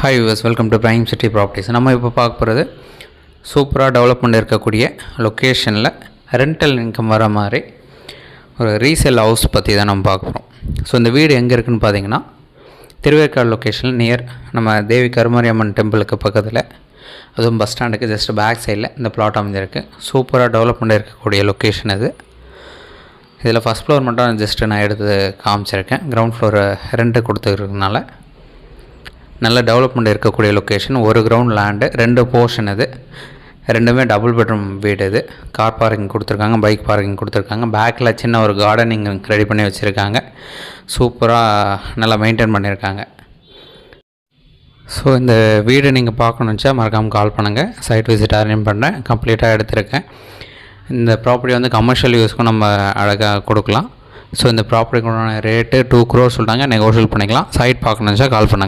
Hi US, welcome to prime city properties. நம்ம இப்போ பார்க்க போகிறது சூப்பராக டெவலப்மெண்ட் இருக்கக்கூடிய லொக்கேஷனில் ரெண்டல் இன்கம் வர மாதிரி ஒரு ரீசேல் ஹவுஸ் பற்றி தான் நம்ம பார்க்க போகிறோம். ஸோ இந்த வீடு எங்கே இருக்குதுன்னு பார்த்தீங்கன்னா, திருவேற்காடு லொக்கேஷனில் நியர் நம்ம தேவி கருமாரியம்மன் டெம்பிளுக்கு பக்கத்தில், அதுவும் பஸ் ஸ்டாண்டுக்கு ஜஸ்ட் பேக் சைடில் இந்த பிளாட் அமைஞ்சிருக்கு. சூப்பராக டெவலப்மெண்ட் இருக்கக்கூடிய லொக்கேஷன் இது. இதில் ஃபஸ்ட் ஃப்ளோர் மட்டும் ஜஸ்ட்டு நான் எடுத்து காமிச்சிருக்கேன். கிரவுண்ட் ஃப்ளோர் ரெண்ட்டு கொடுத்துருக்கனால நல்ல டெவலப்மெண்ட் இருக்கக்கூடிய லொக்கேஷன். ஒரு கிரவுண்ட் லேண்டு, 2 போர்ஷன் இது. ரெண்டுமே டபுள் பெட்ரூம் வீடு இது. கார் பார்க்கிங் கொடுத்துருக்காங்க, பைக் பார்க்கிங் கொடுத்துருக்காங்க. பேக்கில் சின்ன ஒரு கார்டனிங் ரெடி பண்ணி வச்சுருக்காங்க. சூப்பராக நல்லா மெயின்டைன் பண்ணியிருக்காங்க. ஸோ இந்த வீடு நீங்கள் பார்க்கணுச்சா மறக்காமல் கால் பண்ணுங்கள். சைட் விசிட் அரேஞ்ச் பண்ணுறேன், கம்ப்ளீட்டாக எடுத்திருக்கேன். இந்த ப்ராப்பர்ட்டி வந்து கமர்ஷியல் யூஸ்க்கும் நம்ம அழகாக கொடுக்கலாம். ஸோ இந்த ப்ராப்பர்ட்டிக்கான ரேட்டு 2 crore சொல்கிறாங்க. நெகோஷியல் பண்ணிக்கலாம். சைட் பார்க்கணுச்சா கால் பண்ணுங்கள்.